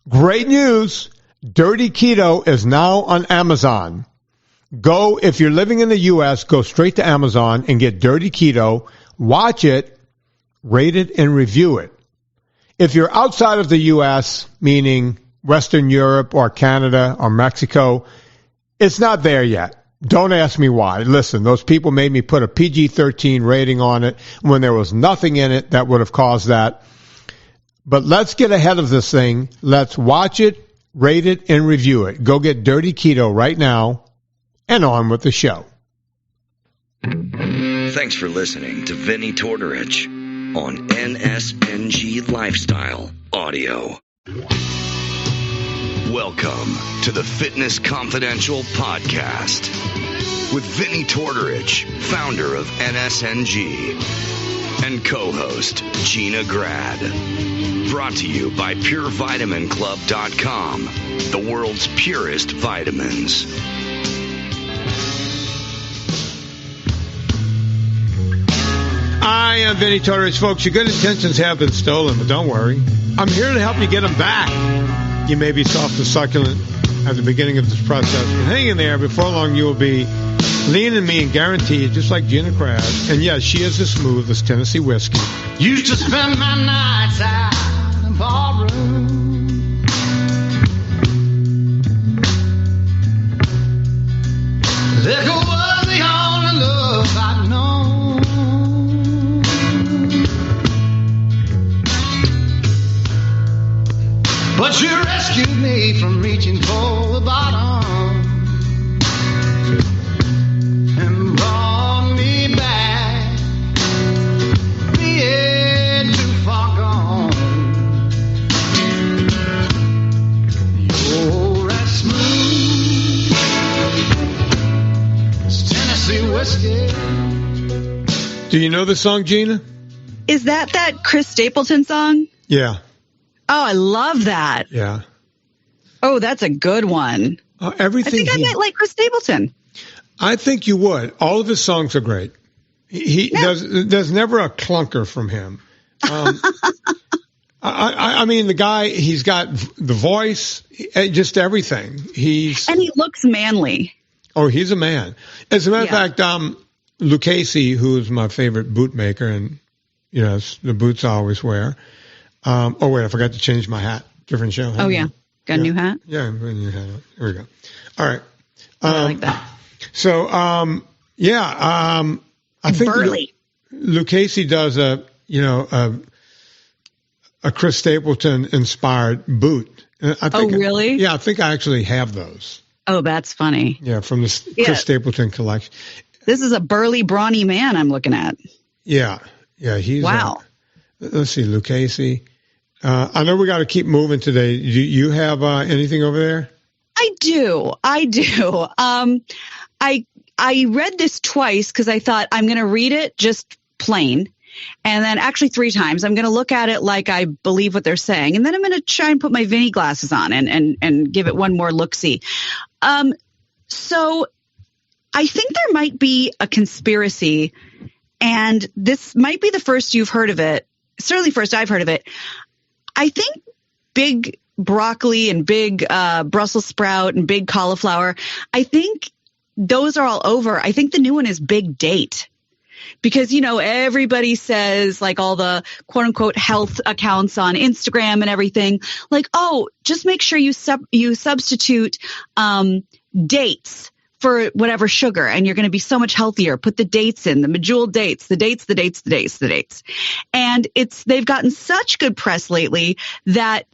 Great news. Dirty Keto is now on Amazon. If you're living in the U.S., go straight to Amazon and get Dirty Keto. Watch it, rate it, and review it. If you're outside of the U.S., meaning Western Europe or Canada or Mexico, it's not there yet. Don't ask me why. Listen, those people made me put a PG-13 rating on it when there was nothing in it that would have caused that. But let's get ahead of this thing. Let's watch it, rate it, and review it. Go get Dirty Keto right now, and on with the show. Thanks for listening to Vinnie Tortorich on NSNG Lifestyle Audio. Welcome to the Fitness Confidential Podcast with Vinnie Tortorich, founder of NSNG, and co-host Gina Grad. Brought to you by PureVitaminClub.com, the world's purest vitamins. I am Vinnie Tortorich, folks. Your good intentions have been stolen, but don't worry. I'm here to help you get them back. You may be soft and succulent at the beginning of this process, but hang in there. Before long, you will be lean and mean, guaranteed, just like Gina Crab. And yes, she is as smooth as Tennessee whiskey. Used to spend my nights out in the ballroom. Liquor was the only love I'd known. But you rescued me from reaching for the bottom and brought me back, being too far gone. You're as smooth as Tennessee whiskey. Do you know the song, Gina? Is that Chris Stapleton song? Yeah. Oh, I love that. Yeah. Oh, that's a good one. Everything. I might like Chris Stapleton. I think you would. All of his songs are great. There's never a clunker from him. I mean, the guy, he's got the voice, just everything. And he looks manly. Oh, he's a man. As a matter of fact, Lucchese, who's my favorite boot maker, and the boots I always wear. Oh, wait, I forgot to change my hat. Different show. Oh, yeah. Got a new hat? Yeah, a new hat. Here we go. All right. I like that. So, I think Burley. Lucchese does a Chris Stapleton inspired boot. Really? Yeah, I think I actually have those. Oh, that's funny. Yeah, from the Chris Stapleton collection. This is a burly, brawny man I'm looking at. Yeah. Yeah, he's wow. Let's see, Lucchese. I know we got to keep moving today. Do you have anything over there? I do. I read this twice because I thought I'm going to read it just plain. And then actually 3 times. I'm going to look at it like I believe what they're saying. And then I'm going to try and put my Vinnie glasses on and give it one more look-see. So I think there might be a conspiracy, and this might be the first you've heard of it. Certainly first I've heard of it. I think big broccoli and big Brussels sprout and big cauliflower, I think those are all over. I think the new one is big date. Because, everybody says, like all the quote unquote health accounts on Instagram and everything, like, oh, just make sure you substitute dates for whatever sugar, and you're going to be so much healthier. Put the dates in, the medjool dates, the dates. And they've gotten such good press lately that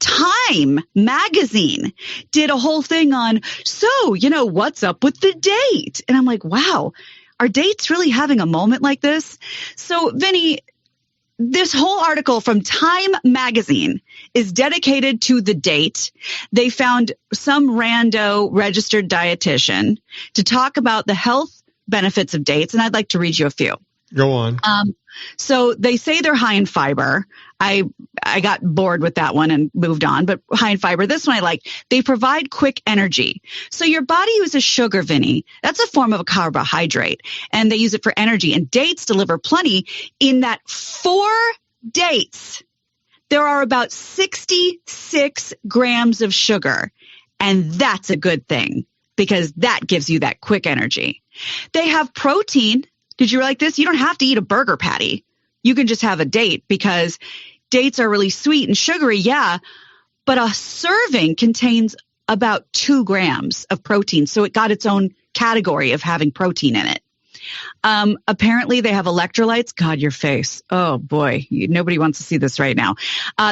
Time magazine did a whole thing on, so, what's up with the date? And I'm like, wow, are dates really having a moment like this? So, Vinnie, this whole article from Time magazine is dedicated to the date. They found some rando registered dietitian to talk about the health benefits of dates, and I'd like to read you a few. Go on. So they say they're high in fiber. I got bored with that one and moved on, but high in fiber. This one I like. They provide quick energy. So your body uses sugar, Vinnie. That's a form of a carbohydrate, and they use it for energy. And dates deliver plenty in that 4 dates there are about 66 grams of sugar. And that's a good thing because that gives you that quick energy. They have protein. Did you like this? You don't have to eat a burger patty. You can just have a date because dates are really sweet and sugary, yeah. But a serving contains about 2 grams of protein. So it got its own category of having protein in it. Apparently they have electrolytes. God, your face. Oh boy. Nobody wants to see this right now.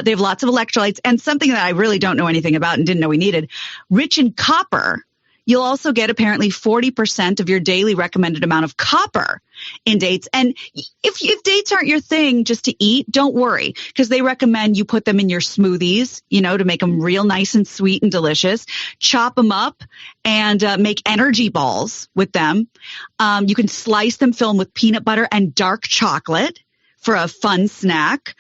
They have lots of electrolytes and something that I really don't know anything about and didn't know we needed. Rich in copper. You'll also get apparently 40% of your daily recommended amount of copper in dates. And if dates aren't your thing just to eat, don't worry, because they recommend you put them in your smoothies, to make them real nice and sweet and delicious. Chop them up and make energy balls with them. You can slice them, fill them with peanut butter and dark chocolate for a fun snack,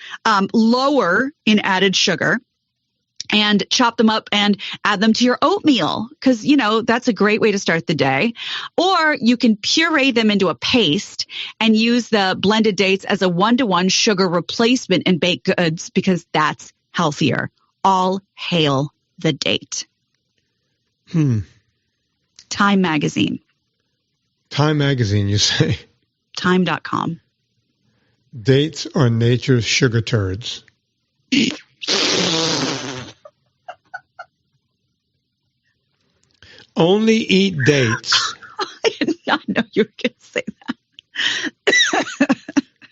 lower in added sugar. And chop them up and add them to your oatmeal because, that's a great way to start the day. Or you can puree them into a paste and use the blended dates as a 1-to-1 sugar replacement in baked goods because that's healthier. All hail the date. Time magazine. Time magazine, you say? Time.com. Dates are nature's sugar turds. Only eat dates. I did not know you were going to say that.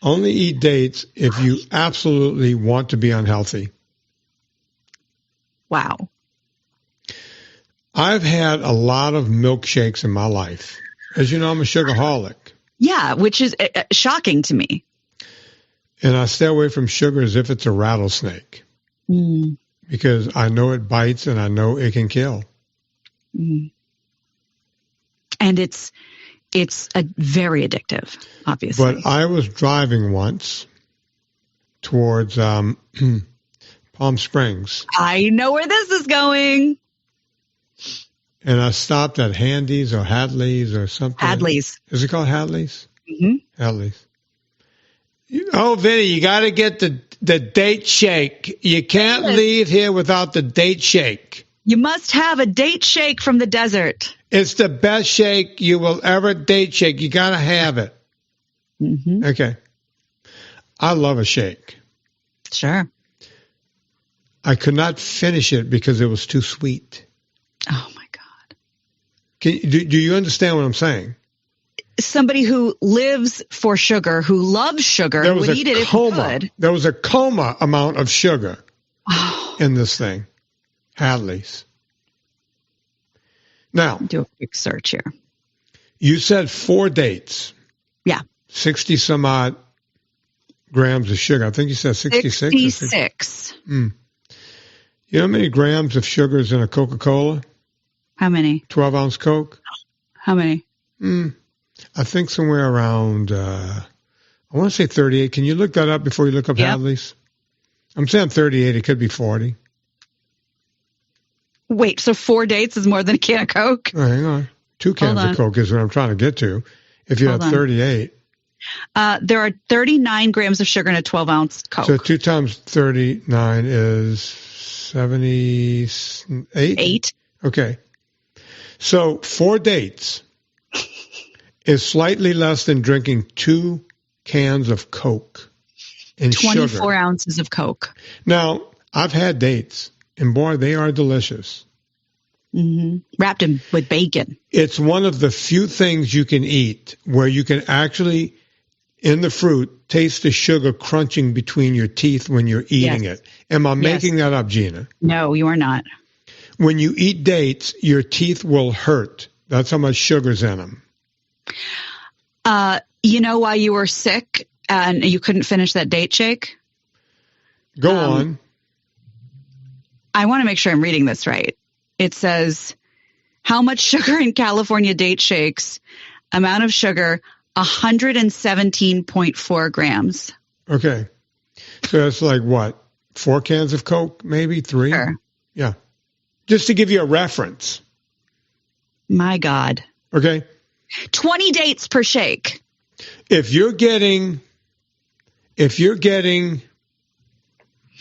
Only eat dates if you absolutely want to be unhealthy. Wow. I've had a lot of milkshakes in my life. As you know, I'm a sugarholic. Yeah, which is shocking to me. And I stay away from sugar as if it's a rattlesnake. Because I know it bites and I know it can kill. And it's very addictive, obviously. But I was driving once towards Palm Springs. I know where this is going. And I stopped at Handy's or Hadley's or something. Hadley's. Is it called Hadley's? Mm-hmm. Hadley's. Oh, Vinny, you got to get the date shake. You can't leave here without the date shake. You must have a date shake from the desert. It's the best shake you will ever date shake. You got to have it. Mm-hmm. Okay. I love a shake. Sure. I could not finish it because it was too sweet. Oh, my God. Do you understand what I'm saying? Somebody who lives for sugar, who loves sugar, who would eat it if he could. There was a coma amount of sugar in this thing. Hadley's. Now, do a quick search here. You said 4 dates. Yeah. 60 some odd grams of sugar. I think you said 66. 66. You know how many grams of sugar is in a Coca-Cola? How many? 12-ounce Coke. How many? I think somewhere around, I want to say 38. Can you look that up before you look up Hadley's? I'm saying 38. It could be 40. Wait, so 4 dates is more than a can of Coke? Oh, hang on. 2 cans of Coke is what I'm trying to get to. If you have 38. There are 39 grams of sugar in a 12-ounce Coke. So 2 times 39 is 78? 8. Okay. So 4 dates is slightly less than drinking 2 cans of Coke and 24 sugar. ounces of Coke. Now, I've had dates, and boy, they are delicious. Mm-hmm. Wrapped in with bacon. It's one of the few things you can eat where you can actually, in the fruit, taste the sugar crunching between your teeth when you're eating it. Am I making that up, Gina? No, you are not. When you eat dates, your teeth will hurt. That's how much sugar's in them. You know why you were sick and you couldn't finish that date shake? Go on. I want to make sure I'm reading this right. It says, how much sugar in California date shakes? Amount of sugar, 117.4 grams. Okay. So that's like what? 4 cans of Coke, maybe 3? Sure. Yeah. Just to give you a reference. My God. Okay. 20 dates per shake. If you're getting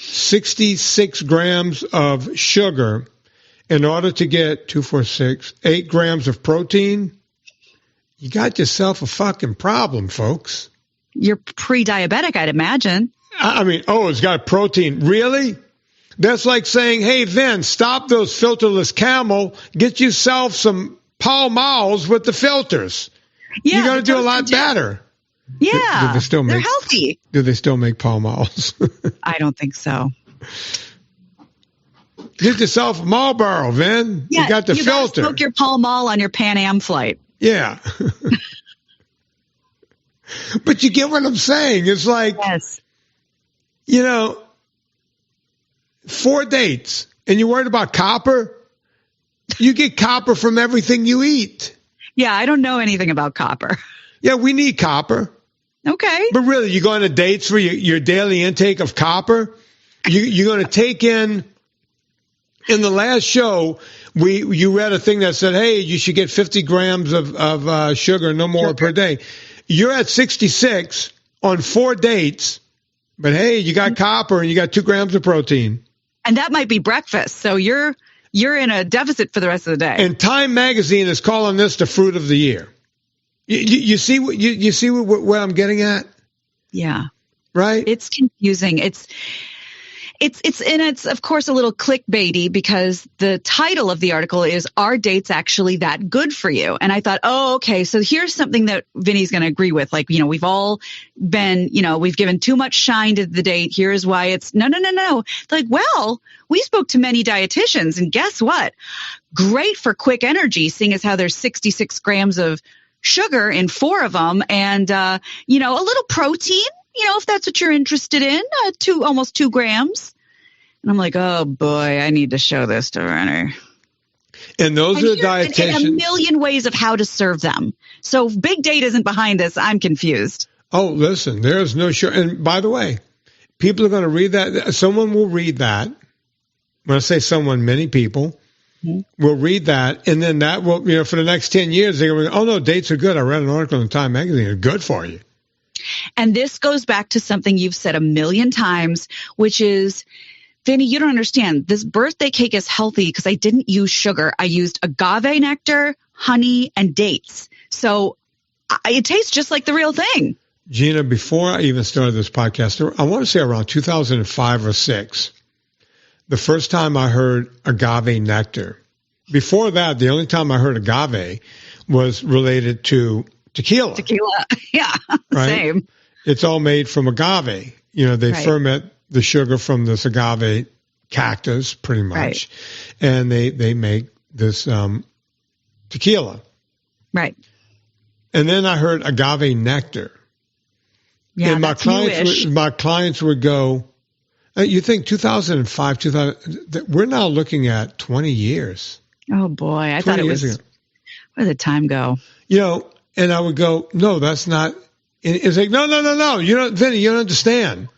66 grams of sugar in order to get 8 grams of protein, you got yourself a fucking problem, folks. You're pre-diabetic, I'd imagine. I mean, it's got protein. Really? That's like saying, hey, Vin, stop those filterless Camel. Get yourself some Pall Malls with the filters. Yeah, you're going to do a lot better. Yeah, do they still they're healthy. Do they still make Pall Malls? I don't think so. Get yourself a Marlboro, Vin. Yeah, you got the filter. You smoke your Pall Mall on your Pan Am flight. Yeah. But you get what I'm saying. It's like, yes. 4 dates, and you're worried about copper? You get copper from everything you eat. Yeah, I don't know anything about copper. Yeah, we need copper. Okay. But really, you go on dates for your daily intake of copper? You're going to take in the last show, you read a thing that said, hey, you should get 50 grams of sugar, no more per day. You're at 66 on 4 dates, but hey, you got copper and you got 2 grams of protein. And that might be breakfast. So you're in a deficit for the rest of the day. And Time Magazine is calling this the fruit of the year. You see what I'm getting at? Yeah. Right? It's confusing. It's of course a little clickbaity because the title of the article is "Are Dates Actually That Good for You?" And I thought, okay, so here's something that Vinny's going to agree with. Like, we've all been, we've given too much shine to the date. Here's why it's no. Like, well, we spoke to many dietitians and guess what? Great for quick energy, seeing as how there's 66 grams of sugar in 4 of them and, a little protein. If that's what you're interested in, almost 2 grams. And I'm like, oh boy, I need to show this to Renner. And those are the dietitians. And a million ways of how to serve them. So big data isn't behind this. I'm confused. Oh, listen, there's no sugar. And by the way, people are going to read that. Someone will read that. When I say someone, many people will read that. And then that will, for the next 10 years, they're going to go, oh no, dates are good. I read an article in Time Magazine. They're good for you. And this goes back to something you've said a million times, which is, Vinny, you don't understand. This birthday cake is healthy because I didn't use sugar. I used agave nectar, honey, and dates. So it tastes just like the real thing. Gina, before I even started this podcast, I want to say around 2005 or 6, the first time I heard agave nectar. Before that, the only time I heard agave was related to tequila. Yeah, right? Same. It's all made from agave. They ferment the sugar from this agave cactus, pretty much, right. And they make this tequila. Right. And then I heard agave nectar. Yeah, and my clients would go, you think 2005, 2000, we're now looking at 20 years. Oh boy, I thought it was, where did the time go? And I would go, no, that's not. It's like, no. Vinny, you don't understand.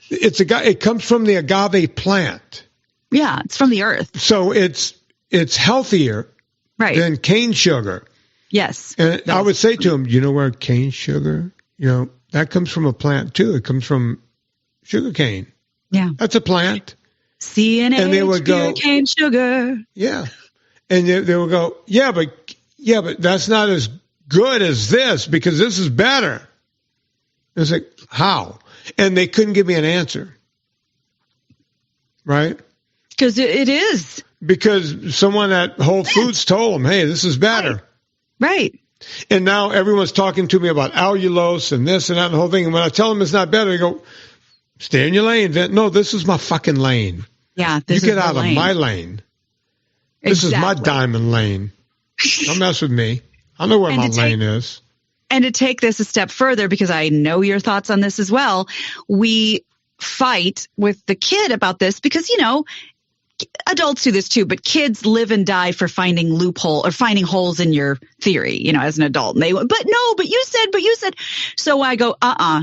It comes from the agave plant. Yeah, it's from the earth. So it's healthier than cane sugar. Yes. And I would say to him, where cane sugar, that comes from a plant too. It comes from sugar cane. Yeah. That's a plant. CNH, and they would go, cane sugar. Yeah. And they would go, yeah, but that's not as good as this because this is better. It's like, how? And they couldn't give me an answer. Right? Because it is. Because someone at Whole Foods told them, hey, this is better. Right. And now everyone's talking to me about allulose and this and that and the whole thing. And when I tell them it's not better, they go, stay in your lane. No, this is my fucking lane. Yeah, you get out of my lane. This is my diamond lane. Don't mess with me. I know where my lane is. And to take this a step further, because I know your thoughts on this as well, we fight with the kid about this because, adults do this too, but kids live and die for finding finding holes in your theory, as an adult. And but you said. So I go,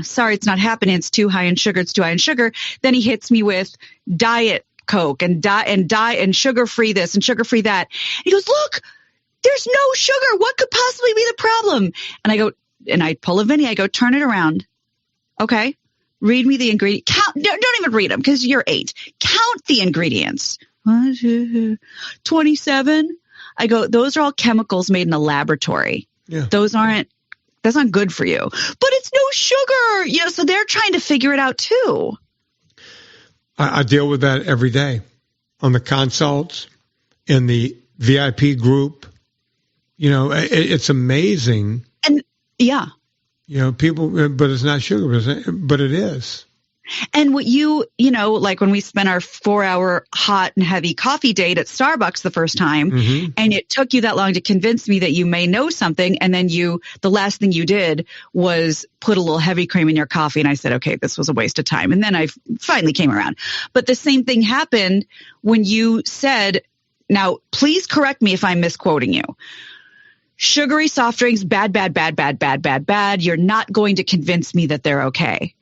sorry, it's not happening. It's too high in sugar. It's too high in sugar. Then he hits me with Diet Coke and sugar-free this and sugar-free that. He goes, look, there's no sugar. What could possibly be the problem? And I go, and I pull a Vinny. I go, turn it around. Okay. Read me the ingredient. Count. Don't even read them because you're 8. Count the ingredients. 1, 2, 27. I go, those are all chemicals made in a laboratory. Yeah. That's not good for you. But it's no sugar. You know, so they're trying to figure it out too. I deal with that every day on the consults, in the VIP group. You know, it's amazing. And yeah. You know, people, but it's not sugar, but it is. And what you know, like when we spent our 4-hour hot and heavy coffee date at Starbucks the first time, and it took you that long to convince me that you may know something, and then the last thing you did was put a little heavy cream in your coffee, and I said, okay, this was a waste of time. And then I finally came around. But the same thing happened when you said, now please correct me if I'm misquoting you. Sugary soft drinks, bad, bad, bad, bad, bad, bad, bad. You're not going to convince me that they're okay.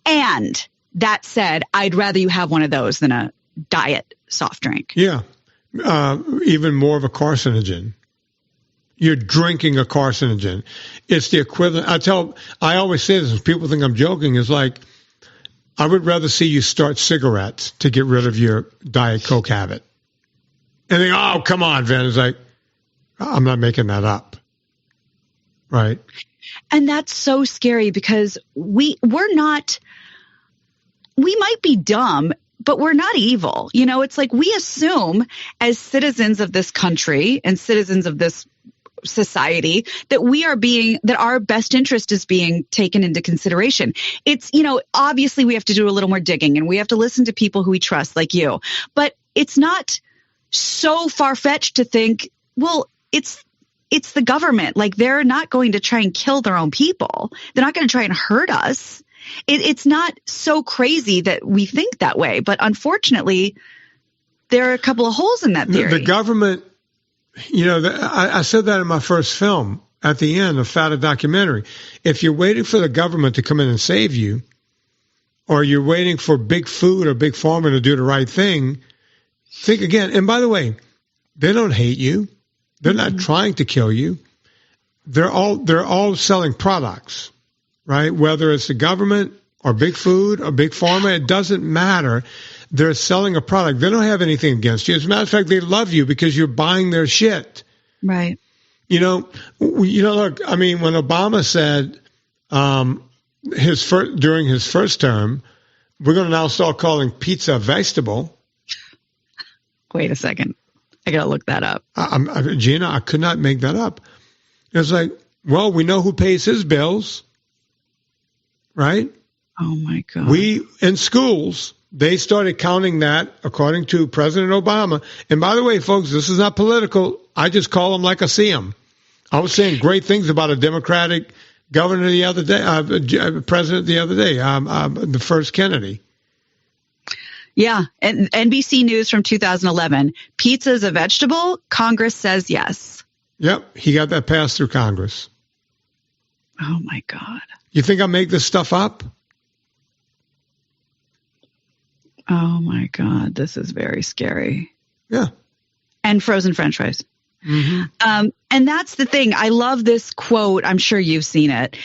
And that said, I'd rather you have one of those than a diet soft drink. Yeah. Even more of a carcinogen. You're drinking a carcinogen. It's the equivalent. I always say this, and people think I'm joking, is like, I would rather see you start cigarettes to get rid of your Diet Coke habit. And they go, oh, come on, Vin. It's like, I'm not making that up. Right. And that's so scary because we might be dumb, but we're not evil. You know, it's like we assume as citizens of this country and citizens of this society that our best interest is being taken into consideration. It's, you know, obviously we have to do a little more digging and we have to listen to people who we trust like you, but it's not so far-fetched to think, well, it's the government. Like, they're not going to try and kill their own people. They're not going to try and hurt us. It's not so crazy that we think that way. But unfortunately, there are a couple of holes in that theory. The government, you know, I said that in my first film at the end of Fata documentary. If you're waiting for the government to come in and save you, or you're waiting for big food or big pharma to do the right thing, think again. And by the way, they don't hate you. They're not trying to kill you. They're all selling products, right? Whether it's the government or big food or big pharma, it doesn't matter. They're selling a product. They don't have anything against you. As a matter of fact, they love you because you're buying their shit. Right. You know, look, I mean, when Obama said during his first term, we're going to now start calling pizza a vegetable. Wait a second. I got to look that up. Gina, I could not make that up. It's like, well, we know who pays his bills, right? Oh, my God. In schools, they started counting that according to President Obama. And by the way, folks, this is not political. I just call them like I see them. I was saying great things about a Democratic governor the other day, president the other day, the first Kennedy. Yeah. And NBC News from 2011. Pizza is a vegetable? Congress says yes. Yep. He got that passed through Congress. Oh, my God. You think I make this stuff up? Oh, my God. This is very scary. Yeah. And frozen French fries. Mm-hmm. And that's the thing. I love this quote. I'm sure you've seen it.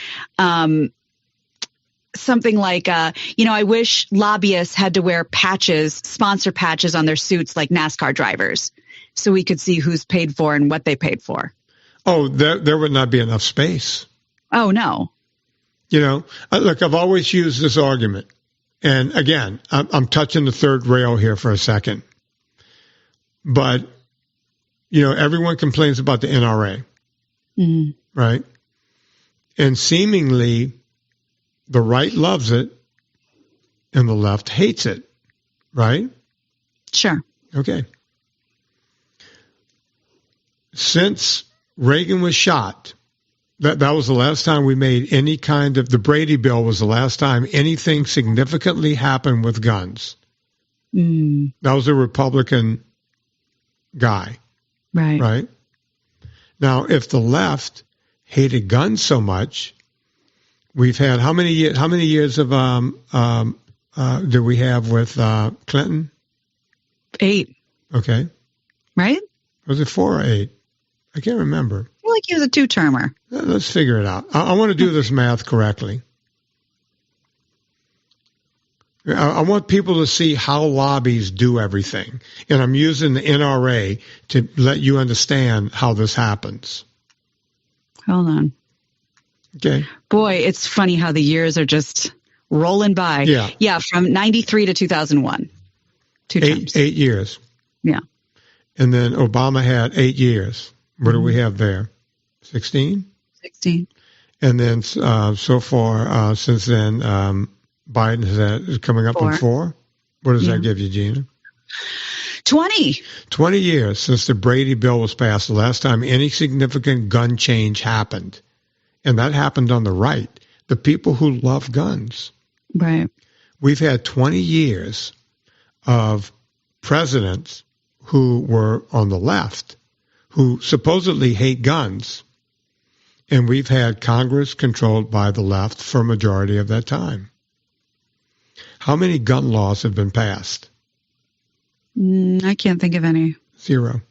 Something like, I wish lobbyists had to wear sponsor patches on their suits like NASCAR drivers, so we could see who's paid for and what they paid for. Oh, there would not be enough space. Oh, no. You know, look, I've always used this argument. And again, I'm touching the third rail here for a second. But, you know, everyone complains about the NRA, right? And seemingly the right loves it and the left hates it, right? Sure. Okay. Since Reagan was shot, that was the last time we made any kind of, the Brady Bill was the last time anything significantly happened with guns. That was a Republican guy. Right. Right. Now, if the left hated guns so much, we've had how many years of did we have with Clinton? 8. Okay. Right? Was it 4 or 8? I can't remember. I feel like he was a 2-termer. Let's figure it out. I want to do this math correctly. I want people to see how lobbies do everything. And I'm using the NRA to let you understand how this happens. Hold on. Okay. Boy, it's funny how the years are just rolling by. Yeah. Yeah, from 93 to 2001. 2 times. 8 years. Yeah. And then Obama had 8 years. What do we have there? 16? 16. And then so far, since then, Biden is coming up on 4. What does that give you, Gina? 20. 20 years since the Brady bill was passed, the last time any significant gun change happened. And that happened on the right, the people who love guns. Right. We've had 20 years of presidents who were on the left, who supposedly hate guns. And we've had Congress controlled by the left for a majority of that time. How many gun laws have been passed? I can't think of any. 0.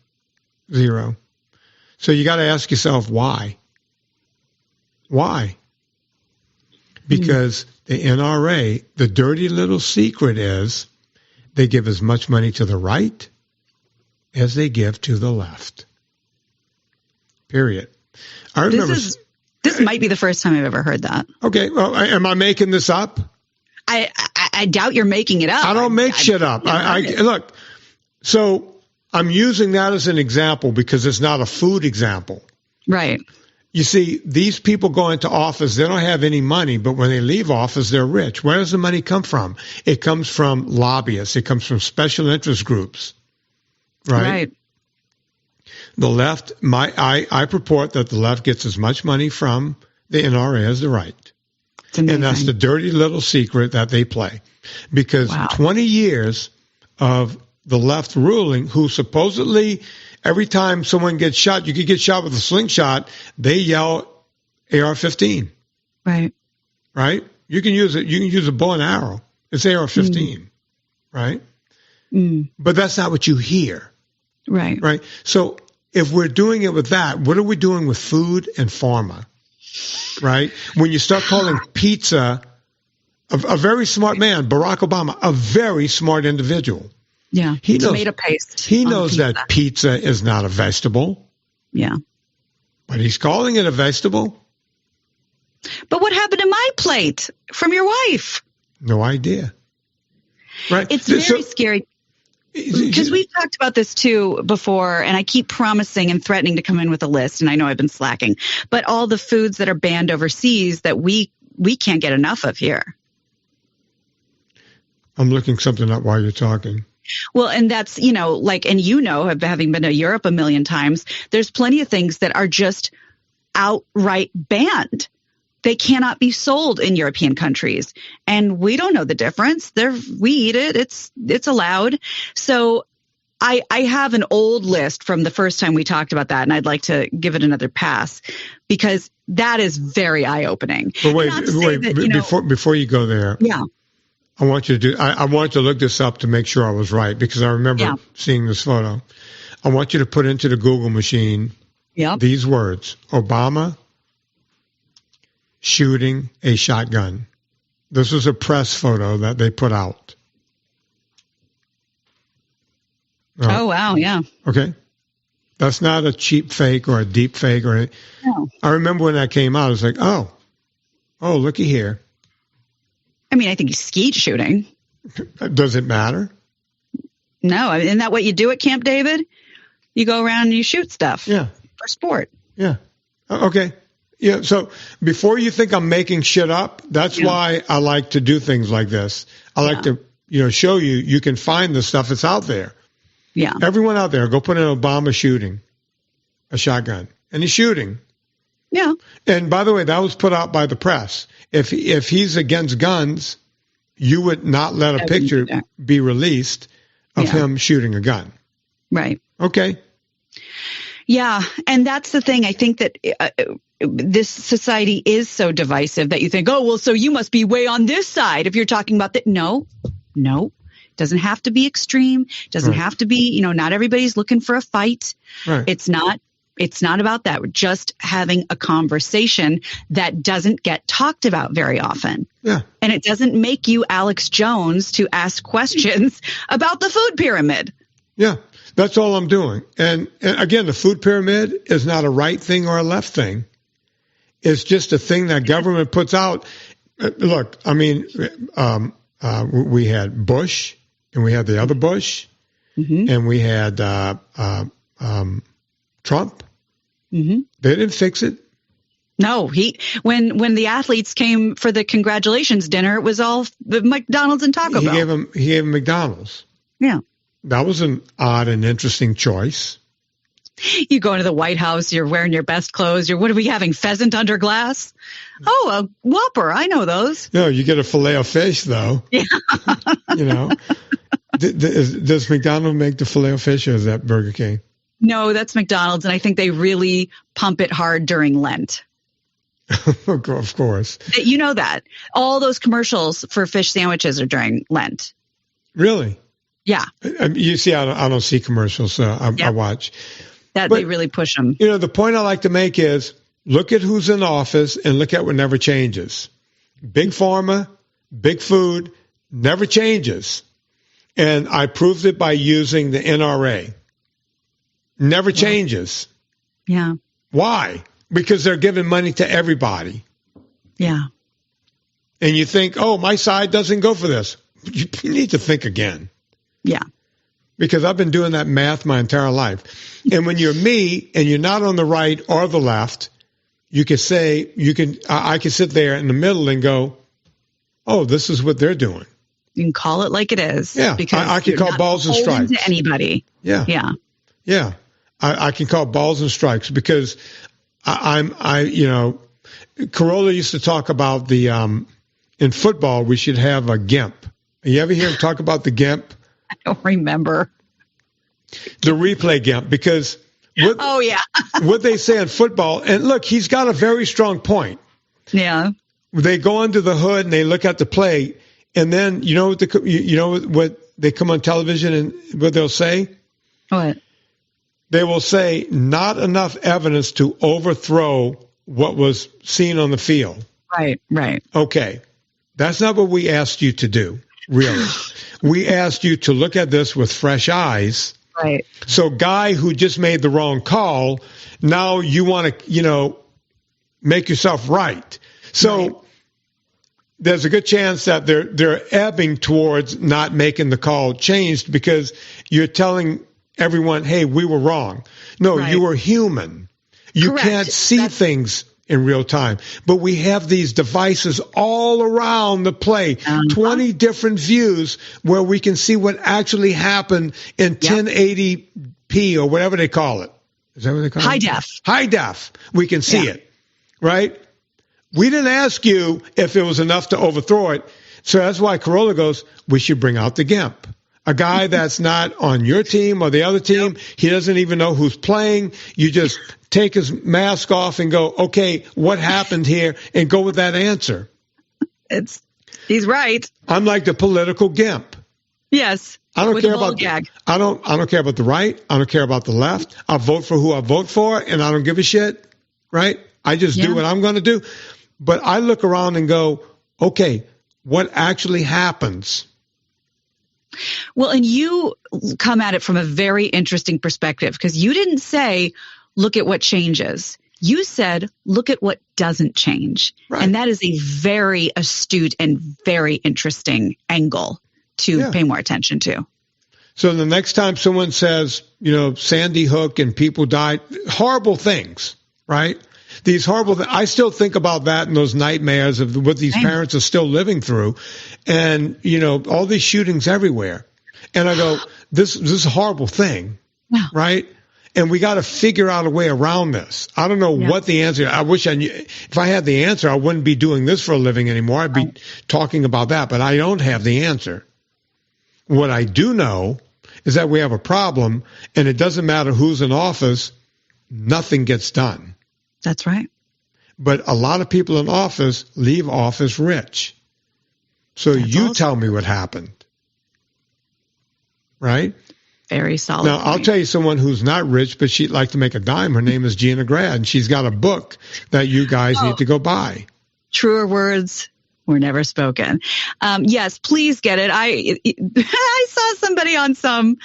So you got to ask yourself why. Why? Because the NRA, the dirty little secret is they give as much money to the right as they give to the left. Period. I remember. This might be the first time I've ever heard that. Okay. Well, am I making this up? I doubt you're making it up. I don't make shit up. Look, so I'm using that as an example because it's not a food example. Right. You see, these people go into office, they don't have any money, but when they leave office, they're rich. Where does the money come from? It comes from lobbyists. It comes from special interest groups. Right. The left, I purport that the left gets as much money from the NRA as the right. And that's the dirty little secret that they play. Because 20 years of the left ruling, who supposedly every time someone gets shot, you could get shot with a slingshot, they yell AR-15. Right. Right? You can use it. You can use a bow and arrow. It's AR-15. Right? But that's not what you hear. Right. Right? So if we're doing it with that, what are we doing with food and pharma? Right? When you start calling pizza a very smart man, Barack Obama, a very smart individual. Yeah. He knows, tomato paste. He knows that pizza is not a vegetable. Yeah. But he's calling it a vegetable. But what happened to my plate from your wife? No idea. Right? It's very scary. Because we've talked about this too before, and I keep promising and threatening to come in with a list, and I know I've been slacking. But all the foods that are banned overseas that we can't get enough of here. I'm looking something up while you're talking. Well, and that's, having been to Europe a million times, there's plenty of things that are just outright banned. They cannot be sold in European countries. And we don't know the difference. We eat it. It's allowed. So I have an old list from the first time we talked about that, and I'd like to give it another pass because that is very eye-opening. But wait, before you go there. Yeah. I want you to I want to look this up to make sure I was right because I remember seeing this photo. I want you to put into the Google machine these words: Obama shooting a shotgun. This was a press photo that they put out. Oh, wow. Yeah. Okay. That's not a cheap fake or a deep fake or anything. No. I remember when that came out, I was like, oh, looky here. I mean, I think he's skeet shooting. Does it matter? No. Isn't that what you do at Camp David? You go around and you shoot stuff. Yeah. For sport. Yeah. Okay. Yeah. So before you think I'm making shit up, that's why I like to do things like this. I like to, show you can find the stuff that's out there. Yeah. Everyone out there, go put in Obama shooting a shotgun. And he's shooting. Yeah. And by the way, that was put out by the press. If he's against guns, you would not let a picture be released of him shooting a gun. Right. Okay. Yeah. And that's the thing. I think that this society is so divisive that you think, oh, well, so you must be way on this side if you're talking about that. No. Doesn't have to be extreme. Doesn't have to be, not everybody's looking for a fight. Right. It's not It's not about that. We're just having a conversation that doesn't get talked about very often. Yeah. And it doesn't make you Alex Jones to ask questions about the food pyramid. Yeah. That's all I'm doing. And again, the food pyramid is not a right thing or a left thing. It's just a thing that government puts out. Look, I mean, we had Bush and we had the other Bush and we had Trump. They didn't fix it. No, when the athletes came for the congratulations dinner, it was all the McDonald's and Taco Bell. He gave him McDonald's. Yeah. That was an odd and interesting choice. You go into the White House, you're wearing your best clothes. What are we having? Pheasant under glass? Oh, a Whopper. I know those. No, you get a filet of fish, though. Yeah. You know, does McDonald's make the filet of fish or is that Burger King? No, that's McDonald's. And I think they really pump it hard during Lent. Of course. You know that. All those commercials for fish sandwiches are during Lent. Really? Yeah. You see, I don't see commercials, so I watch. They really push them. You know, the point I like to make is look at who's in office and look at what never changes. Big pharma, big food, never changes. And I proved it by using the NRA. Never changes. Yeah. Why? Because they're giving money to everybody. Yeah. And you think, oh, my side doesn't go for this. You need to think again. Yeah. Because I've been doing that math my entire life. And when you're me and you're not on the right or the left, I can sit there in the middle and go, oh, this is what they're doing. You can call it like it is. Yeah. Because I can call balls and strikes. To anybody. Yeah. Yeah. Yeah. I can call balls and strikes because Carolla used to talk about in football, we should have a GIMP. You ever hear him talk about the GIMP? I don't remember. The replay GIMP, because what they say in football, and look, he's got a very strong point. Yeah. They go under the hood and they look at the play, and then you know what they come on television and what they'll say? What? They will say not enough evidence to overthrow what was seen on the field. Right. Okay. That's not what we asked you to do, really. We asked you to look at this with fresh eyes. Right. So guy who just made the wrong call, now you want to, make yourself right. So there's a good chance that they're ebbing towards not making the call changed because you're telling everyone, hey, we were wrong. No, you were human. You can't see things in real time. But we have these devices all around the play, 20 different views where we can see what actually happened in 1080p or whatever they call it. Is that what they call it? High def. High def. We can see it, right? We didn't ask you if it was enough to overthrow it. So that's why Carolla goes, we should bring out the GIMP. A guy that's not on your team or the other team, he doesn't even know who's playing. You just take his mask off and go, okay, what happened here? And go with that answer. He's right. I'm like the political GIMP. Yes. I don't care about I don't care about the right. I don't care about the left. I'll vote for who I vote for, and I don't give a shit. Right? I just do what I'm going to do. But I look around and go, okay, what actually happens? Well, and you come at it from a very interesting perspective because you didn't say, look at what changes. You said, look at what doesn't change. Right. And that is a very astute and very interesting angle to pay more attention to. So the next time someone says, Sandy Hook and people died, horrible things, right? These horrible things. I still think about that and those nightmares of what these parents are still living through. And, all these shootings everywhere. And I go, this is a horrible thing, right? And we got to figure out a way around this. I don't know what the answer is. I wish I knew. If I had the answer, I wouldn't be doing this for a living anymore. I'd be talking about that, but I don't have the answer. What I do know is that we have a problem, and it doesn't matter who's in office, nothing gets done. That's right. But a lot of people in office leave office rich. So tell me what happened. Right? Very solid. Now, I'll tell you someone who's not rich, but she'd like to make a dime. Her name is Gina Grad, and she's got a book that you guys need to go buy. Truer words were never spoken. Yes, please get it. I saw somebody on some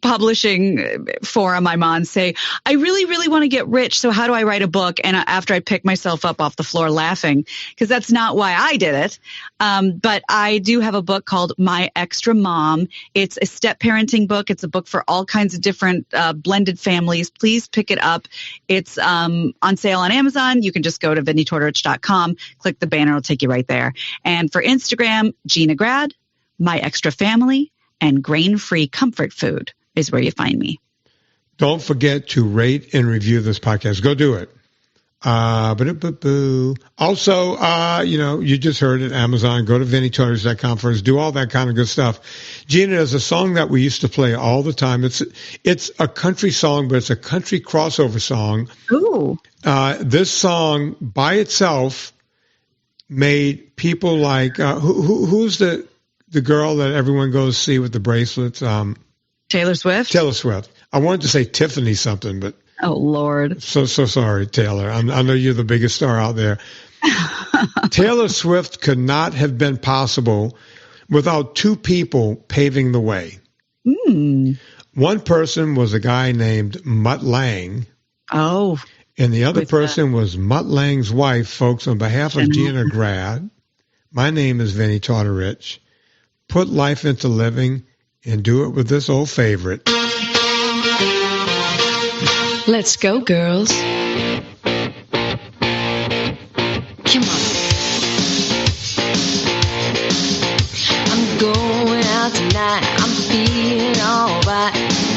publishing forum I'm on say, I really, really want to get rich. So how do I write a book? And after I pick myself up off the floor laughing, because that's not why I did it. But I do have a book called My Extra Mom. It's a step parenting book. It's a book for all kinds of different blended families. Please pick it up. It's on sale on Amazon. You can just go to VinnieTortorich.com, click the banner, it'll take you right there. And for Instagram, Gina Grad, My Extra Family, and Grain-Free Comfort Food is where you find me. Don't forget to rate and review this podcast. Go do it. Also, you just heard it, Amazon. Go to VinnieTortorich.com for us. Do all that kind of good stuff. Gina, there's a song that we used to play all the time. It's a country song, but it's a country crossover song. Ooh. This song by itself made people like who's the girl that everyone goes to see with the bracelets? Taylor Swift. Taylor Swift. I wanted to say Tiffany something, but oh Lord. So sorry, Taylor. I know you're the biggest star out there. Taylor Swift could not have been possible without two people paving the way. One person was a guy named Mutt Lange. Oh. And the other person was Mutt Lange's wife, folks. On behalf of Gina Grad, my name is Vinnie Tortorich. Put life into living and do it with this old favorite. Let's go, girls. Come on. I'm going out tonight. I'm feeling alright.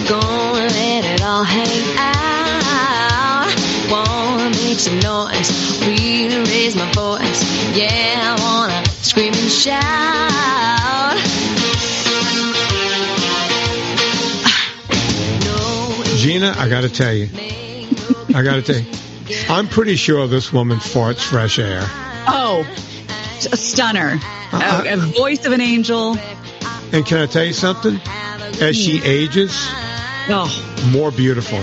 Gonna let it all hang out. Wanna make some noise, really raise my voice. Yeah, I wanna scream and shout. Gina, I got to tell you, I'm pretty sure this woman farts fresh air. Oh, a stunner. A voice of an angel. And can I tell you something? As she ages, more beautiful.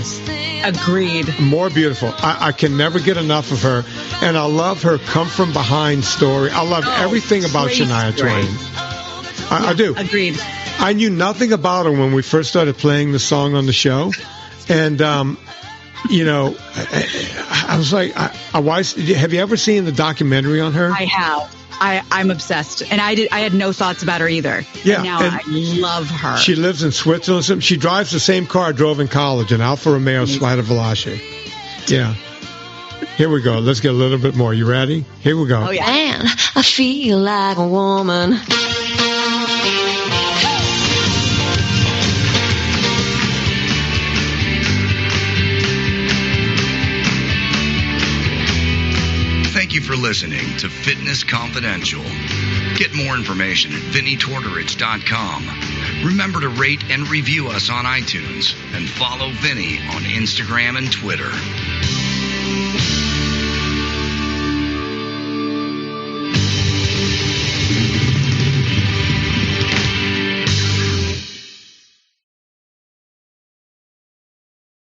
Agreed. More beautiful. I can never get enough of her. And I love her come from behind story. I love everything about Shania Twain. I do. Agreed. I knew nothing about her when we first started playing the song on the show. And, I was like, have you ever seen the documentary on her? I have. I'm obsessed. And I had no thoughts about her either. Yeah. And now I love her. She lives in Switzerland. She drives the same car I drove in college, an Alfa Romeo Spider Veloce. Yeah. Here we go. Let's get a little bit more. You ready? Here we go. Oh, yeah. Man, I feel like a woman. Thank you for listening to Fitness Confidential. Get more information at VinnieTortorich.com. Remember to rate and review us on iTunes and follow Vinnie on Instagram and Twitter.